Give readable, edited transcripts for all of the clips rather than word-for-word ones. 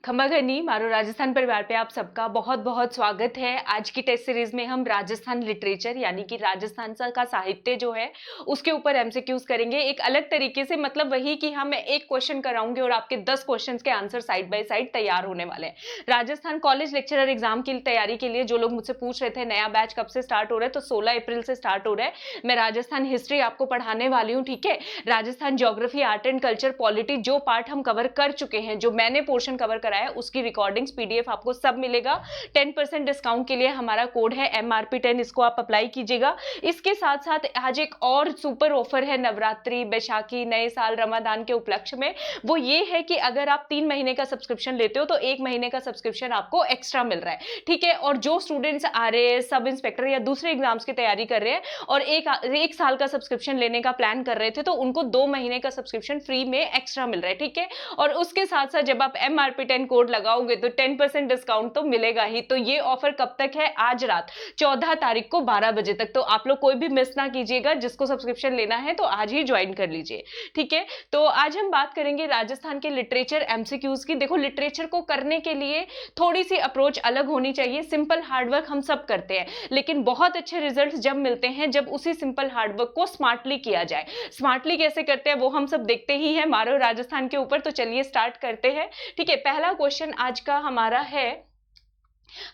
खम्बाघनी मारो राजस्थान परिवार पे आप सबका बहुत बहुत स्वागत है। आज की टेस्ट सीरीज में हम राजस्थान लिटरेचर यानी कि राजस्थान का साहित्य जो है उसके ऊपर एमसीक्यूज करेंगे एक अलग तरीके से। मतलब वही कि हम एक क्वेश्चन कराऊंगी और आपके 10 क्वेश्चंस के आंसर साइड बाय साइड तैयार होने वाले हैं। राजस्थान कॉलेज लेक्चरर एग्जाम की तैयारी के लिए जो लोग मुझसे पूछ रहे थे नया बैच कब से स्टार्ट हो रहा है, तो 16 अप्रैल से स्टार्ट हो रहा है। मैं राजस्थान हिस्ट्री आपको पढ़ाने वाली हूँ, ठीक है। Rajasthan geography, art and culture, polity जो पार्ट हम कवर कर चुके हैं, जो मैंने पोर्शन कवर कराया उसकी रिकॉर्डिंग्स पीडीएफ आपको सब मिलेगा। 10% डिस्काउंट के लिए हमारा कोड है MRP10, इसको आप अप्लाई कीजिएगा। इसके साथ साथ आज एक और सुपर ऑफर है नवरात्रि, बैसाखी, नए साल, रमजान के उपलक्ष्य में। वो ये है कि अगर आप 3 महीने का सब्सक्रिप्शन लेते हो तो 1 महीने का सब्सक्रिप्शन आपको एक्स्ट्रा मिल रहा है, ठीक है। और जो स्टूडेंट्स RAS, सब इंस्पेक्टर या दूसरे एग्जाम्स की तैयारी कर रहे हैं और एक साल का सब्सक्रिप्शन लेने का प्लान कर रहे थे, तो उनको 2 महीने का सब्सक्रिप्शन फ्री में एक्स्ट्रा मिल रहा है, ठीक है। और उसके साथ साथ जब आप MRP10 कोड लगाओगे तो 10% डिस्काउंट तो मिलेगा ही। तो ये ऑफर कब तक है? आज रात 14 तारीख को 12 बजे तक। तो आप लोग कोई भी मिस ना कीजिएगा, जिसको सब्सक्रिप्शन लेना है तो आज ही ज्वाइन कर लीजिए, ठीक है। तो आज हम बात करेंगे राजस्थान के लिटरेचर एमसीक्यूज की। देखो, लिटरेचर को करने के लिए थोड़ी सी अप्रोच अलग होनी चाहिए। सिंपल हार्डवर्क हम सब करते हैं, लेकिन बहुत अच्छे रिजल्ट जब मिलते हैं जब उसी सिंपल हार्डवर्क को स्मार्टली किया जाए। स्मार्टली कैसे करते हैं वो हम सब देखते ही हैं मारो राजस्थान के ऊपर। तो चलिए स्टार्ट करते हैं, ठीक है। पहला क्वेश्चन आज का हमारा है,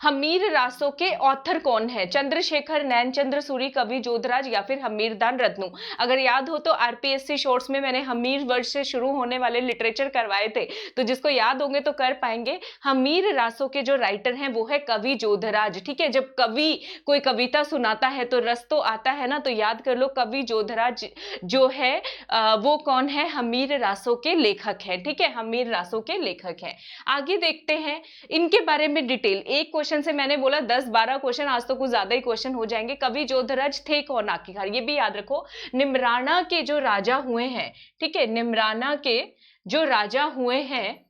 हमीर रासों के ऑथर कौन है? चंद्रशेखर, नैनचंद्र सूरी, कवि जोधराज या फिर हमीरदान रत्नू। अगर याद हो तो RPSC शॉर्ट्स में मैंने हमीर वर्ड से शुरू होने वाले लिटरेचर करवाए थे, तो जिसको याद होंगे तो कर पाएंगे। हमीर रासों के जो राइटर हैं वो है कवि जोधराज, ठीक है। जब कवि कोई कविता सुनाता है तो रस तो आता है ना, तो याद कर लो कवि जोधराज जो है वो कौन है? हमीर रासों के लेखक है, ठीक है। हमीर रासों के लेखक है। आगे देखते हैं इनके बारे में डिटेल। एक क्वेश्चन से मैंने बोला 10-12 क्वेश्चन, आज तो कुछ ज्यादा ही क्वेश्चन हो जाएंगे। कवि जोधराज थे कौन आखिरकार, ये भी याद रखो। निमराना के जो राजा हुए हैं, ठीक है, निमराना के जो राजा हुए हैं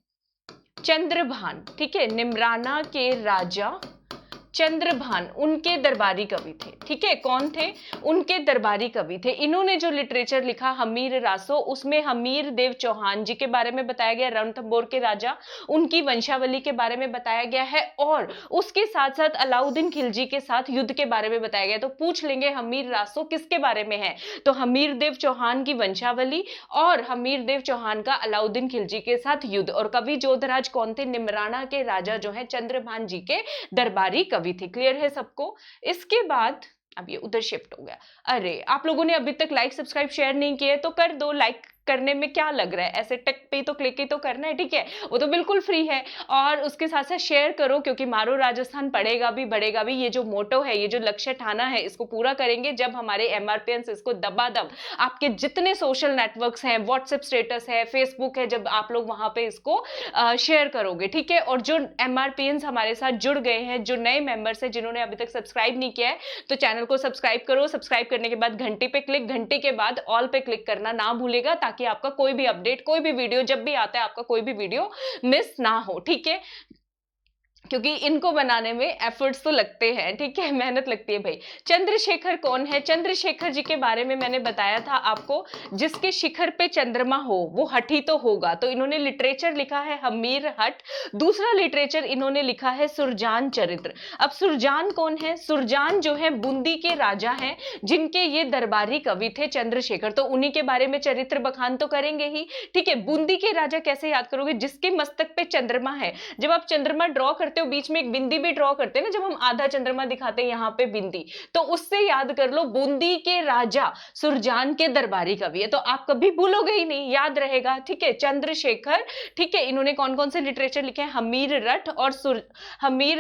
चंद्रभान, ठीक है, निमराना के राजा चंद्रभान उनके दरबारी कवि थे, ठीक है। कौन थे? उनके दरबारी कवि थे। इन्होंने जो लिटरेचर लिखा हमीर रासो, उसमें हमीर देव चौहान जी के बारे में बताया गया, रणथंभौर के राजा, उनकी वंशावली के बारे में बताया गया है। और उसके साथ साथ अलाउद्दीन खिलजी के साथ युद्ध के बारे में बताया गया। तो पूछ लेंगे हमीर रासो किसके बारे में है, तो हमीर देव चौहान की वंशावली और हमीर देव चौहान का अलाउद्दीन खिलजी के साथ युद्ध। और कवि जोधराज कौन थे? निमराना के राजा जो है चंद्रभान जी के दरबारी कवि थे। क्लियर है सबको? इसके बाद अब ये उधर शिफ्ट हो गया। अरे, आप लोगों ने अभी तक लाइक सब्सक्राइब शेयर नहीं किए तो कर दो। लाइक करने में क्या लग रहा है, ऐसे टेक पे तो क्लिक ही तो करना है, ठीक है। वो तो बिल्कुल फ्री है। और उसके साथ साथ शेयर करो, क्योंकि मारो राजस्थान पढ़ेगा भी बढ़ेगा भी। ये जो मोटो है, ये जो लक्ष्य ठाना है, इसको पूरा करेंगे जब हमारे MRPN इसको दबादब आपके जितने सोशल नेटवर्क्स हैं, व्हाट्सएप स्टेटस है, फेसबुक है, जब आप लोग वहां पे इसको शेयर करोगे, ठीक है। और जो MRPN हमारे साथ जुड़ गए हैं, जो नए मेंबर्स हैं जिन्होंने अभी तक सब्सक्राइब नहीं किया है, तो चैनल को सब्सक्राइब करो। सब्सक्राइब करने के बाद घंटे पे क्लिक, घंटे के बाद ऑल पे क्लिक करना ना भूलेगा, ताकि आपका कोई भी अपडेट, कोई भी वीडियो जब भी आता है, आपका कोई भी वीडियो मिस ना हो, ठीक है। क्योंकि इनको बनाने में एफर्ट्स तो लगते हैं, ठीक है, मेहनत लगती है भाई। चंद्रशेखर कौन है? चंद्रशेखर जी के बारे में मैंने बताया था आपको, जिसके शिखर पे चंद्रमा हो वो हठी तो होगा। तो इन्होंने लिटरेचर लिखा है हमीर हट। दूसरा लिटरेचर इन्होंने लिखा है सुरजान चरित्र। अब सुरजान कौन है? सुरजान जो है बूंदी के राजा हैं, जिनके ये दरबारी कवि थे चंद्रशेखर। तो उन्हीं के बारे में चरित्र बखान तो करेंगे ही, ठीक है। बूंदी के राजा कैसे याद करोगे? जिसके मस्तक पे चंद्रमा है। जब आप चंद्रमा ड्रॉ करते हो, बीच में एक बिंदी भी ड्रॉ करते हैं ना, जब हम आधा चंद्रमा दिखाते हैं यहाँ पे बिंदी, तो उससे याद कर लो बूंदी के राजा सुरजान के दरबारी कवि है। तो आप कभी भूलोगे ही नहीं, याद रहेगा, ठीक है। चंद्रशेखर, ठीक है। इन्होंने कौन कौन से लिटरेचर लिखे हैं? हमीर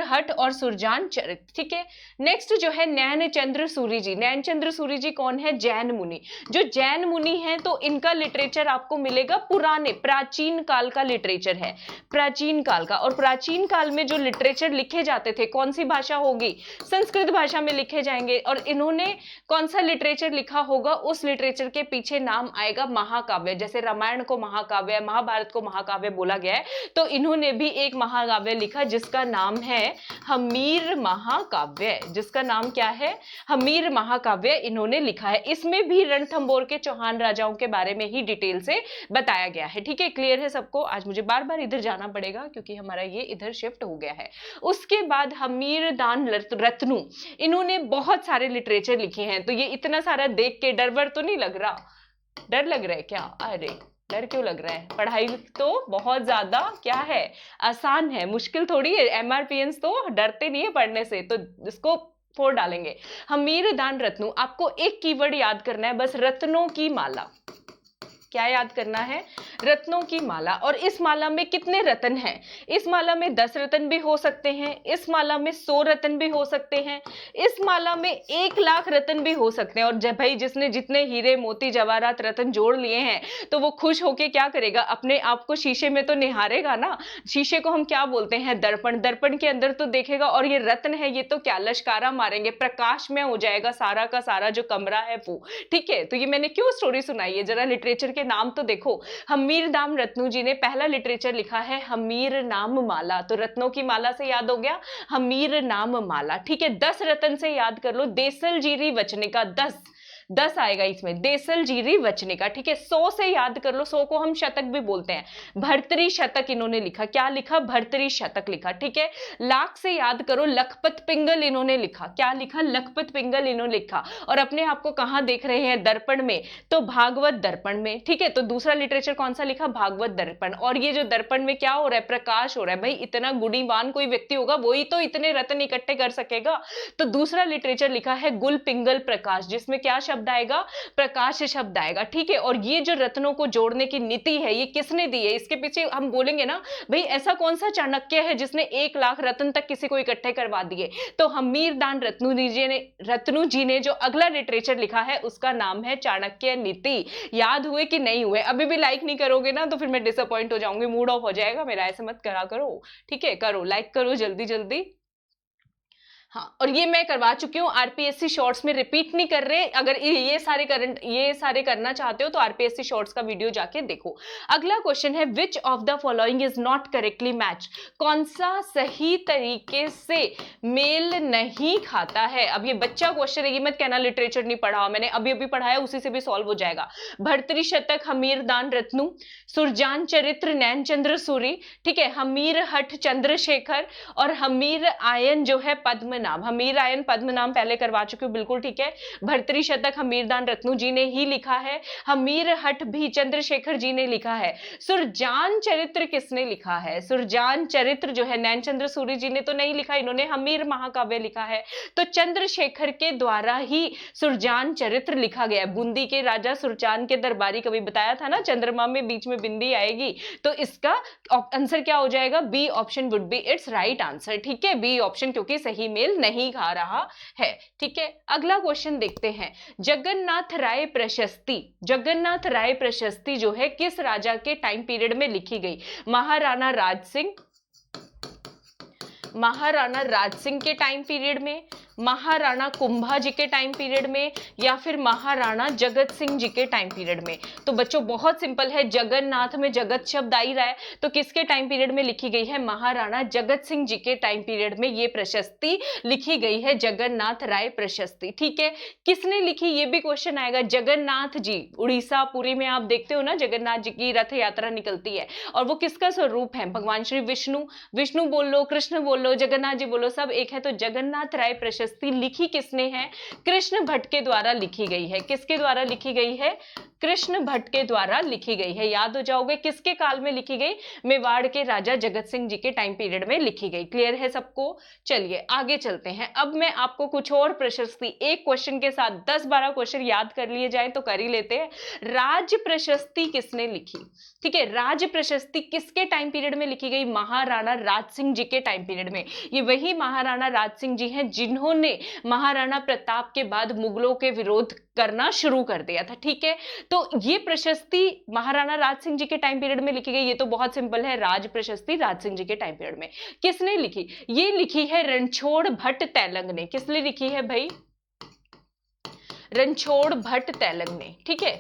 हट और सुरजान चरित्र, ठीक है। नेक्स्ट जो है नैनचंद्र सूरी जी। नैनचंद्र सूरी जी कौन है? जैन मुनि। जो जैन मुनि है, तो इनका लिटरेचर आपको मिलेगा पुराने प्राचीन काल का लिटरेचर है, प्राचीन काल का। और प्राचीन काल में जो लिटरेचर लिखे जाते थे, कौन सी भाषा होगी, संस्कृत भाषा में लिखे जाएंगे। और इन्होंने कौन सा लिटरेचर लिखा होगा, उस लिटरेचर के पीछे नाम आएगा महाकाव्य। जैसे रामायण को महाकाव्य, महाभारत को महाकाव्य बोला गया है, तो इन्होंने भी एक महाकाव्य लिखा जिसका नाम है हमीर महाकाव्य। जिसका नाम क्या है, हमीर महाकाव्य इन्होंने लिखा है। इसमें भी रणथंभौर के चौहान राजाओं के बारे में ही डिटेल से बताया गया है। ठीक है, क्लियर है सबको? आज मुझे बार बार इधर जाना पड़ेगा क्योंकि हमारा ये इधर शिफ्ट हो गया है। उसके बाद हमीरदान रत्नू, इन्होंने बहुत सारे लिटरेचर लिखे हैं। तो ये इतना सारा देख के डर वर तो नहीं लग रहा? डर लग रहा है क्या? अरे डर क्यों लग रहा है? पढ़ाई तो बहुत ज्यादा क्या है, आसान है, मुश्किल थोड़ी है। एमआरपीएंस तो डरते नहीं है पढ़ने से, तो इसको फोड़ डालेंगे। हमीरदान रत्नू, आपको एक कीवर्ड याद करना है बस, रत्नों की माला। क्या याद करना है? रत्नों की माला। और इस माला में कितने रत्न हैं? इस माला में 10 रत्न भी हो सकते हैं, इस माला में 100 रत्न भी हो सकते हैं, इस माला में 1 लाख रत्न भी हो सकते हैं। और जब भाई जिसने जितने हीरे मोती जवाहरात रत्न जोड़ लिए हैं, तो वो खुश होके क्या करेगा, अपने आप को शीशे में तो निहारेगा ना। शीशे को हम क्या बोलते हैं? दर्पण। दर्पण के अंदर तो देखेगा, और ये रत्न है, ये तो क्या लश्कारा मारेंगे, प्रकाश में हो जाएगा सारा का सारा जो कमरा है वो। ठीक है, तो ये मैंने क्यों स्टोरी सुनाई है, जरा लिटरेचर के नाम तो देखो। हमीरदान रत्नू जी ने पहला लिटरेचर लिखा है हमीर नाम माला। तो रत्नों की माला से याद हो गया हमीर नाम माला। ठीक है, 10 रत्न से याद कर लो, देसल जीरी वचनिका, 10 आएगा इसमें, देसल जीरी वचनिका। ठीक है, 100 से याद कर लो, 100 को हम शतक भी बोलते हैं, भर्तरी शतक इन्होंने लिखा। क्या लिखा? भर्तरी शतक लिखा। ठीक है, लाख से याद करो, लखपत पिंगल इन्होंने लिखा। क्या लिखा? लखपत पिंगल इन्होंने लिखा। और अपने आप को कहां देख रहे हैं? दर्पण में, तो भागवत दर्पण में। ठीक है, तो दूसरा लिटरेचर कौन सा लिखा? भागवत दर्पण। और ये जो दर्पण में क्या हो रहा है? प्रकाश हो रहा है। भाई इतना गुणीवान कोई व्यक्ति होगा, वही तो इतने रत्न इकट्ठे कर सकेगा। तो दूसरा लिटरेचर लिखा है गुल पिंगल प्रकाश, जिसमें क्या शब्द आएगा? प्रकाश शब्द आएगा। ठीक है, और ये जो रत्नों को जोड़ने की नीति है, ये किसने दी है? इसके पीछे हम बोलेंगे ना, भाई ऐसा कौन सा चाणक्य है जिसने 1 लाख रत्न तक किसी को इकट्ठे करवा दिए? तो हमीरदान रत्नू जी ने जो अगला लिटरेचर लिखा है उसका नाम है चाणक्य नीति। याद हुए कि नहीं हुए? अभी भी लाइक नहीं करोगे ना तो फिर मैं डिसअपॉइंट हो जाऊंगी, मूड ऑफ हो जाएगा मेरा। ऐसे मत करा करो। ठीक है, करो, लाइक करो जल्दी जल्दी। हाँ, और ये मैं करवा चुकी हूँ आरपीएससी शॉर्ट्स में, रिपीट नहीं कर रहे। अगर ये सारे करना चाहते हो तो आरपीएससी शॉर्ट्स का वीडियो जाके देखो। अगला क्वेश्चन है, which of the following is not correctly match? कौन सा सही तरीके से मेल नहीं खाता है? अब ये बच्चा क्वेश्चन है, ये मत कहना लिटरेचर नहीं पढ़ा, मैंने अभी अभी पढ़ाया, उसी से भी सॉल्व हो जाएगा। भर्तरी शतक हमीरदान रत्नू, सुरजान चरित्र नैनचंद्र सूरी, ठीक है, हमीर हठ चंद्रशेखर, और हमीर आयन जो है पद्मनाभ। हमीर आयन पद्मनाभ पहले करवा चुके हो, बिल्कुल ठीक है। भर्तरी शतक हमीरदान रत्नू जी ने ही लिखा है, हमीर हठ भी चंद्रशेखर जी ने लिखा है। सुरजान चरित्र किसने लिखा है? सुरजान चरित्र जो है नैनचंद्र सूरी जी ने तो नहीं लिखा, इन्होंने हमीर महाकाव्य लिखा है। तो चंद्रशेखर के द्वारा ही सुरजान चरित्र लिखा गया है। बूंदी के राजा सुरजान के दरबारी, कभी बताया था ना, चंद्रमा में बीच में बिंदी आएगी, तो इसका आंसर क्या हो जाएगा? B option would be it's right answer. ठीक है, बी ऑप्शन, क्योंकि सही मेल नहीं खा रहा है। ठीक है, अगला क्वेश्चन देखते हैं। जगन्नाथ राय प्रशस्ति, जगन्नाथ राय प्रशस्ति जो है किस राजा के टाइम पीरियड में लिखी गई? महाराणा राज सिंह, महाराणा राज सिंह के टाइम पीरियड में, महाराणा कुंभा जी के टाइम पीरियड में, या फिर महाराणा जगत सिंह जी के टाइम पीरियड में? तो बच्चों बहुत सिंपल है, जगन्नाथ में जगत शब्द आ ही रहा है, तो किसके टाइम पीरियड में लिखी गई है? महाराणा जगत सिंह जी के टाइम पीरियड में ये प्रशस्ति लिखी गई है, जगन्नाथ राय प्रशस्ति। ठीक है, किसने लिखी ये भी क्वेश्चन आएगा। जगन्नाथ जी, उड़ीसा पुरी में आप देखते हो ना, जगन्नाथ जी की रथ यात्रा निकलती है, और वो किसका स्वरूप है? भगवान श्री विष्णु। विष्णु बोल लो, कृष्ण बोल लो, जगन्नाथ जी बोलो, सब एक है। तो जगन्नाथ राय प्रशस्ति लिखी किसने है? कृष्ण भट्ट के द्वारा लिखी गई है। किसके द्वारा लिखी गई है? कृष्ण भट्ट के द्वारा लिखी गई है। याद हो जाओगे, किसके काल में लिखी गई? मेवाड़ के राजा जगत सिंह जी के टाइम पीरियड में लिखी गई। क्लियर है सबको? चलिए आगे चलते हैं। अब मैं आपको कुछ और प्रशस्ति, एक क्वेश्चन के साथ 10-12 क्वेश्चन याद कर लिए जाए तो कर ही लेते हैं। राज प्रशस्ति किसने लिखी? ठीक है, राज प्रशस्ति किसके टाइम पीरियड में लिखी गई? महाराणा राज सिंह जी के टाइम पीरियड में। ये वही महाराणा राज सिंह जी हैं जिन्होंने इन्होंने महाराणा प्रताप के बाद मुगलों के विरोध करना शुरू कर दिया था। ठीक है, तो ये प्रशस्ति महाराणा राज सिंह जी के टाइम पीरियड में लिखी गई। ये तो बहुत सिंपल है, राज प्रशस्ति राज सिंह जी के टाइम पीरियड में। किसने लिखी? ये लिखी है रणछोड़ भट्ट तैलंग ने। किसने लिखी है भाई? रणछोड़ भट्ट तैलंग ने। ठीक है,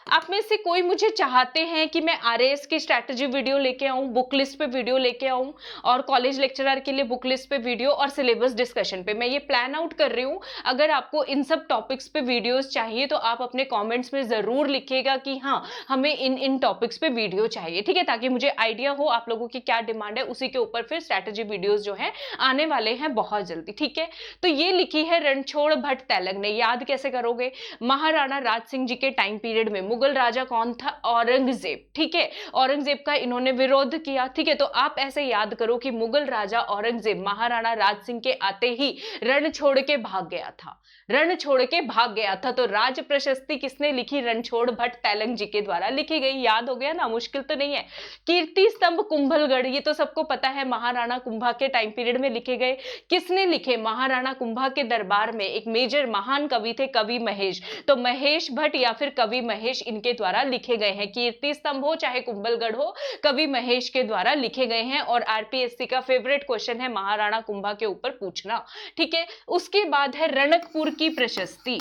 आप में से कोई मुझे चाहते हैं कि मैं आरएएस की स्ट्रैटेजी वीडियो लेके आऊं, बुक लिस्ट पे वीडियो लेके आऊं, और कॉलेज लेक्चरर के लिए बुक लिस्ट पे वीडियो और सिलेबस डिस्कशन पे मैं ये प्लान आउट कर रही हूं। अगर आपको इन सब टॉपिक्स पे वीडियोस चाहिए तो आप अपने कमेंट्स में जरूर लिखिएगा कि हाँ हमें इन टॉपिक्स पे वीडियो चाहिए। ठीक है, ताकि मुझे आइडिया हो आप लोगों की क्या डिमांड है, उसी के ऊपर फिर स्ट्रैटेजी वीडियोज जो है आने वाले हैं बहुत जल्दी। ठीक है, तो ये लिखी है रणछोड़ भट्ट तैलंग ने। याद कैसे करोगे? महाराणा राज सिंह जी के टाइम पीरियड में मुगल राजा कौन था? औरंगजेब। ठीक है, औरंगजेब का इन्होंने विरोध किया। ठीक है, तो आप ऐसे याद करो कि मुगल राजा औरंगजेब महाराणा राज सिंह के आते ही रण छोड़ के भाग गया था। रण छोड़ के भाग गया था। तो राज प्रशस्ति किसने लिखी? रणछोड़ भट्ट तैलंग जी के द्वारा लिखी गई। याद हो गया ना, मुश्किल तो नहीं है। कीर्ति स्तंभ कुंभलगढ़, ये तो सबको पता है, महाराणा कुंभा के टाइम पीरियड में लिखे गए। किसने लिखे? महाराणा कुंभा के दरबार में एक मेजर महान कवि थे, कवि महेश। तो महेश भट्ट या फिर कवि महेश इनके द्वारा लिखे गए हैं। कीर्ति स्तंभ हो चाहे कुंभलगढ़ हो, कवि महेश के द्वारा लिखे गए हैं। और आरपीएससी का फेवरेट क्वेश्चन है महाराणा कुंभा के ऊपर पूछना। ठीक है, उसके बाद है रणकपुर की प्रशस्ति।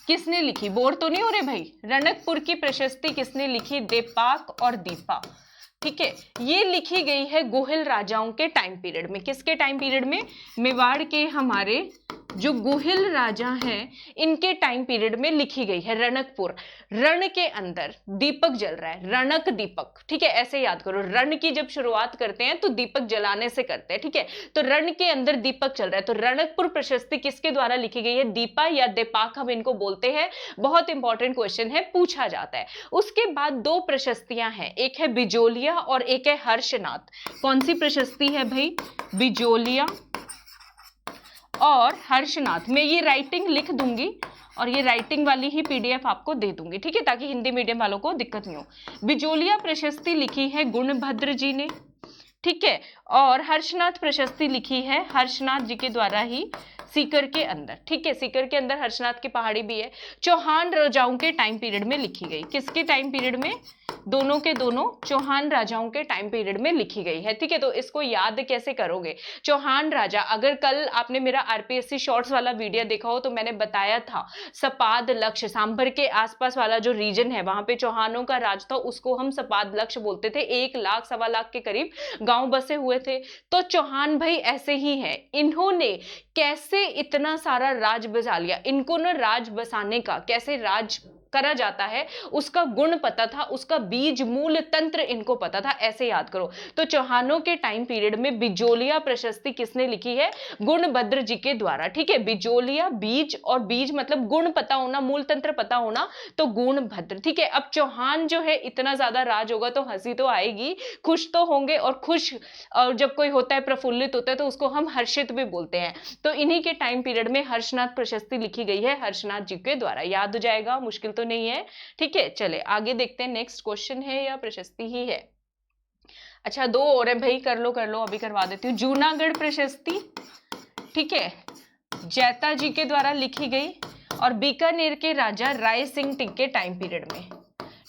किसने लिखी? बोर तो नहीं हो रहे भाई? रणकपुर की प्रशस्ति किसने लिखी? देपाक और दीपा। ठीक है, ये लिखी गई है गुहिल राजाओं के टाइम पीरियड में। किसके टाइम पीरियड में? मेवाड़ के हमारे जो गुहिल राजा हैं इनके टाइम पीरियड में लिखी गई है। रणकपुर, रण के अंदर दीपक जल रहा है, रणक दीपक। ठीक है, ऐसे याद करो, रण की जब शुरुआत करते हैं तो दीपक जलाने से करते हैं। ठीक है, तो रण के अंदर दीपक चल रहा है। तो रणकपुर प्रशस्ति किसके द्वारा लिखी गई है? दीपा या देपाक हम इनको बोलते हैं। बहुत इंपॉर्टेंट क्वेश्चन है, पूछा जाता है। उसके बाद दो प्रशस्तियां हैं, एक है बिजोलिया और एक है हर्षनाथ। कौन सी प्रशस्ति है भाई? बिजोलिया और हर्षनाथ। मैं ये राइटिंग लिख दूंगी और ये राइटिंग वाली ही पीडीएफ आपको दे दूंगी। ठीक है, ताकि हिंदी मीडियम वालों को दिक्कत नहीं हो। बिजोलिया प्रशस्ति लिखी है गुणभद्र जी ने। ठीक है, और हर्षनाथ प्रशस्ति लिखी है हर्षनाथ जी के द्वारा ही सीकर के अंदर। ठीक है, सीकर के अंदर हर्षनाथ की पहाड़ी भी है। चौहान राजाओं के टाइम पीरियड में लिखी गई। किसके टाइम पीरियड में? दोनों के दोनों चौहान राजाओं के टाइम पीरियड में लिखी गई है। ठीक है, तो इसको याद कैसे करोगे? चौहान राजा, अगर कल आपने मेरा आरपीएससी शॉर्ट्स वाला वीडियो देखा हो तो मैंने बताया था सपाद लक्ष्य, सांभर के आसपास वाला जो रीजन है वहां पे चौहानों का राज था, उसको हम सपाद लक्ष्य बोलते थे। 1 लाख सवा लाख के करीब गांव बसे हुए थे। तो चौहान भाई ऐसे ही है। इन्होंने कैसे इतना सारा राज बसा लिया? इनको ना राज बसाने का, कैसे राज करा जाता है उसका गुण पता था, उसका बीज मूल तंत्र इनको पता था। ऐसे याद करो। तो चौहानों के टाइम पीरियड में बिजोलिया प्रशस्ति किसने लिखी है? गुणभद्र जी के द्वारा। ठीक है, बिजोलिया बीज, और बीज मतलब गुण पता होना, मूल तंत्र पता होना, तो गुणभद्र। ठीक है, अब चौहान जो है इतना ज्यादा राज होगा तो हंसी तो आएगी, खुश तो होंगे, और खुश, और जब कोई होता है प्रफुल्लित होता है तो उसको हम हर्षित भी बोलते हैं। तो इन्हीं के टाइम पीरियड में हर्षनाथ प्रशस्ति लिखी गई है हर्षनाथ जी के द्वारा। याद हो जाएगा, मुश्किल तो नहीं है। ठीक है, चले आगे देखते हैं। नेक्स्ट क्वेश्चन है या प्रशस्ति ही है? अच्छा, 2 और है भाई, कर लो अभी करवा देती हूँ। जूनागढ़ प्रशस्ति, ठीक है, जैता जी के द्वारा लिखी गई और बीकानेर के राजा राय सिंह टिक के टाइम पीरियड में।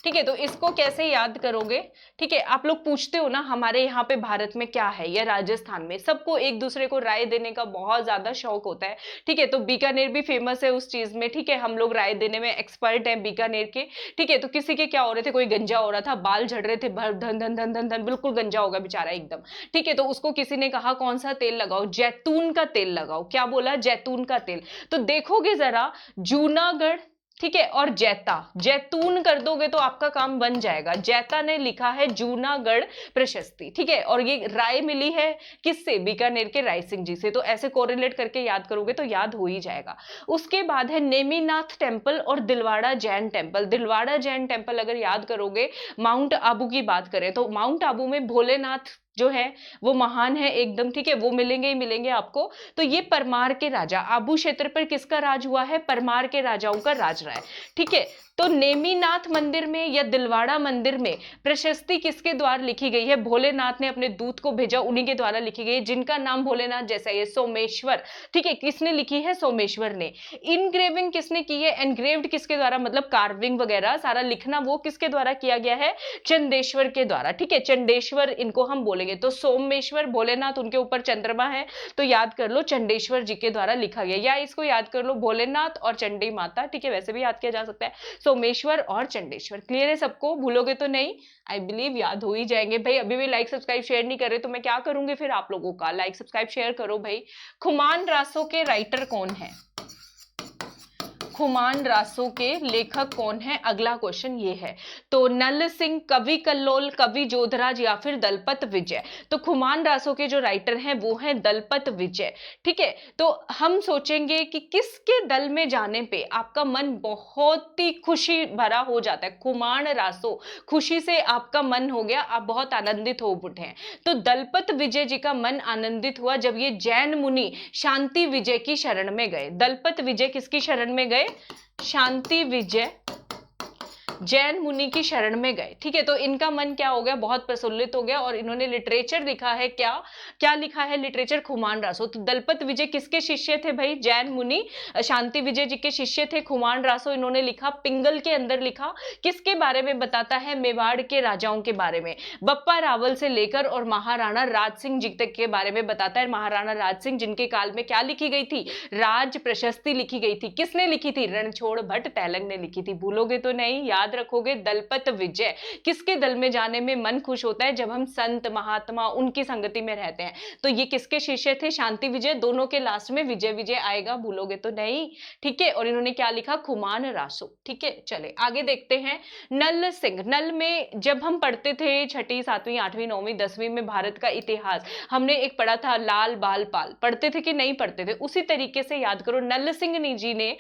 ठीक है, तो इसको कैसे याद करोगे? ठीक है, आप लोग पूछते हो ना हमारे यहाँ पे भारत में क्या है या राजस्थान में, सबको एक दूसरे को राय देने का बहुत ज्यादा शौक होता है। ठीक है, तो बीकानेर भी फेमस है उस चीज में। ठीक है, हम लोग राय देने में एक्सपर्ट हैं बीकानेर के। ठीक है, तो किसी के क्या हो रहे थे, कोई गंजा हो रहा था, बाल झड़ रहे थे, धन धन धन धन धन, बिल्कुल गंजा होगा बेचारा एकदम। ठीक है, तो उसको किसी ने कहा कौन सा तेल लगाओ? जैतून का तेल लगाओ। क्या बोला? जैतून का तेल। तो देखोगे जरा, जूनागढ़, ठीक है, और जैता, जैतून कर दोगे तो आपका काम बन जाएगा। जैता ने लिखा है जूनागढ़ प्रशस्ति। ठीक है, और ये राय मिली है किससे? बीकानेर के राय सिंह जी से। तो ऐसे कोरिलेट करके याद करोगे तो याद हो ही जाएगा। उसके बाद है नेमिनाथ टेम्पल और दिलवाड़ा जैन टेम्पल। दिलवाड़ा जैन टेम्पल अगर याद करोगे, माउंट आबू की बात करें तो माउंट आबू में भोलेनाथ जो है वो महान है एकदम, ठीक है, वो मिलेंगे ही मिलेंगे आपको। तो ये परमार के राजा, आबू क्षेत्र पर किसका राज हुआ है? परमार के राजाओं का राज रहा है, ठीक है। तो नेमीनाथ मंदिर में या दिलवाड़ा मंदिर में प्रशस्ति किसके द्वारा लिखी गई है? भोलेनाथ ने अपने दूत को भेजा, उन्हीं के द्वारा लिखी गई है, जिनका नाम भोलेनाथ जैसा है, सोमेश्वर, ठीक है। किसने लिखी है? सोमेश्वर ने। इनग्रेविंग किसने की है? एनग्रेव्ड किसके द्वारा, मतलब कार्विंग वगैरह सारा लिखना वो किसके द्वारा किया गया है? चंदेश्वर के द्वारा, ठीक है, चंडेश्वर इनको हम बोलेंगे। तो सोमेश्वर भोलेनाथ, उनके ऊपर चंद्रमा है, तो याद कर लो चंडेश्वर जी के द्वारा लिखा गया, या इसको याद कर लो भोलेनाथ और चंडी माता, ठीक है, वैसे भी याद किया जा सकता है, सोमेश्वर और चंडेश्वर। क्लियर है सबको? भूलोगे तो नहीं, आई बिलीव याद हो ही जाएंगे भाई। अभी भी लाइक सब्सक्राइब शेयर नहीं कर रहे तो मैं क्या करूंगी फिर आप लोगों का? लाइक सब्सक्राइब शेयर करो भाई। खुमान रासो के राइटर कौन है? खुमान रासो के लेखक कौन है? अगला क्वेश्चन ये है। तो नल सिंह, कवि कल्लोल, कवि जोधराज या फिर दलपत विजय। तो खुमान रासो के जो राइटर हैं वो हैं दलपत विजय, ठीक है। तो हम सोचेंगे कि किसके दल में जाने पे आपका मन बहुत ही खुशी भरा हो जाता है? खुमान रासो, खुशी से आपका मन हो गया, आप बहुत आनंदित हो उठे हैं। तो दलपत विजय जी का मन आनंदित हुआ जब ये जैन मुनि शांति विजय की शरण में गए। दलपत विजय किसकी शरण में गए? शांति विजय जैन मुनि की शरण में गए, ठीक है। तो इनका मन क्या हो गया? बहुत प्रफुल्लित हो गया, और इन्होंने लिटरेचर लिखा है। क्या क्या लिखा है? लिटरेचर, खुमान रासो। तो दलपत विजय किसके शिष्य थे भाई? जैन मुनि शांति विजय जी के शिष्य थे खुमान रासो। इन्होंने लिखा, पिंगल के अंदर लिखा, किसके बारे में बताता है? मेवाड़ के राजाओं के बारे में, बप्पा रावल से लेकर और महाराणा राज सिंह जी तक के बारे में बताता है। महाराणा राज सिंह जिनके काल में क्या लिखी गई थी? राज प्रशस्ति लिखी गई थी। किसने लिखी थी? रणछोड़ भट्ट तैलंग ने लिखी थी। भूलोगे तो नहीं, याद रखोगे। दलपत विजय, किसके दल में जाने में मन खुश होता है? जब हम संत महात्मा उनकी संगति में रहते हैं। तो ये किसके शिष्य थे? शांति विजय। दोनों के लास्ट में विजय विजय आएगा, भूलोगे तो नहीं, ठीक है। और इन्होंने क्या लिखा? खुमान रासो, ठीक है। चले आगे देखते हैं। नल सिंह, नल में जब हम पढ़ते थे छठी, सातवीं, आठवीं, नौवीं, 10वीं में भारत का इतिहास, हमने एक पढ़ा था लाल बाल पाल, पढ़ते थे कि नहीं पढ़ते थे? उसी तरीके से याद करो। नल सिंह जी ने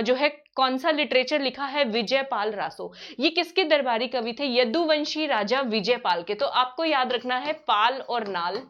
जो है कौन सा लिटरेचर लिखा है? विजयपाल रासो। ये किसके दरबारी कवि थे? यदुवंशी राजा विजयपाल के। तो आपको याद रखना है पाल और नाल,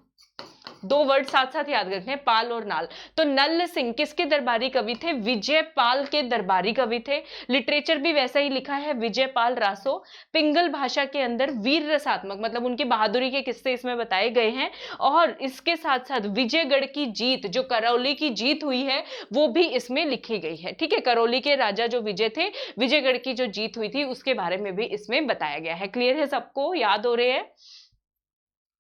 दो वर्ड साथ साथ याद रखने हैं, पाल और नाल। तो नल सिंह किसके दरबारी कवि थे? विजयपाल के दरबारी कवि थे। लिटरेचर भी वैसा ही लिखा है, विजयपाल रासो। पिंगल भाषा के अंदर वीर रसात्मक, मतलब उनकी बहादुरी के किस्से इसमें बताए गए हैं। और इसके साथ साथ विजयगढ़ की जीत, जो करौली की जीत हुई है, वो भी इसमें लिखी गई है, ठीक है। करौली के राजा जो विजय थे, विजयगढ़ की जो जीत हुई थी उसके बारे में भी इसमें बताया गया है। क्लियर है सबको? याद हो रहे हैं?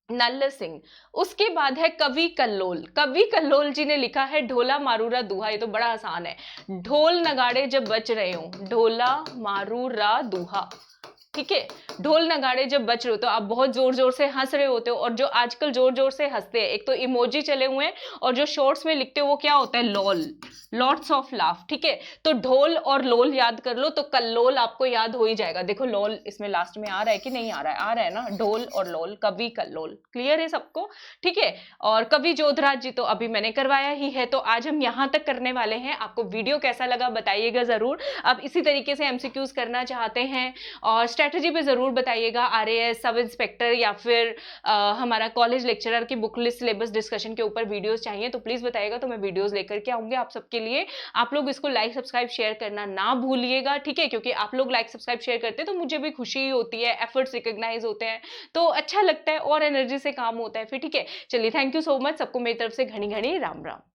नल्ल सिंह। उसके बाद है कवि कल्लोल। कवि कल्लोल जी ने लिखा है ढोला मारूरा दूहा। ये तो बड़ा आसान है। ढोल नगाड़े जब बज रहे हो, ढोला मारूरा दूहा, ठीक है। ढोल नगाड़े जब बज रहे हो तो आप बहुत जोर जोर से हंस रहे होते हो, और जो आजकल जोर जोर से हंसते हैं, एक तो इमोजी चले हुए हैं, और जो शॉर्ट्स में लिखते हो वो क्या होता है? लॉल, लॉट्स ऑफ लाफ, ठीक है। तो ढोल और लोल याद कर लो, तो कल्लोल आपको याद हो ही जाएगा। देखो लोल इसमें लास्ट में आ रहा है कि नहीं आ रहा है? आ रहा है ना, ढोल और लोल, कवि कल्लोल। क्लियर है सबको? ठीक है। और कवि जोधराज जी तो अभी मैंने करवाया ही है, तो आज हम यहां तक करने वाले हैं। आपको वीडियो कैसा लगा बताइएगा जरूर। आप इसी तरीके से एमसीक्यूज करना चाहते हैं और स्ट्रेटजी पे जरूर बताइएगा। आरएएस, सब इंस्पेक्टर या फिर हमारा कॉलेज लेक्चरर की बुक लिस्ट, सिलेबस डिस्कशन के ऊपर वीडियोस चाहिए तो प्लीज बताइएगा, तो मैं वीडियोस लेकर के आऊंगी आप सबके लिए। आप लोग इसको लाइक सब्सक्राइब शेयर करना ना भूलिएगा, ठीक है, क्योंकि आप लोग लाइक सब्सक्राइब शेयर करते हैं तो मुझे भी खुशी होती है, एफर्ट्स रिकॉग्नाइज होते हैं, तो अच्छा लगता है और एनर्जी से काम होता है फिर, ठीक है। चलिए, थैंक यू सो मच सबको, मेरी तरफ से घनी घनी राम राम।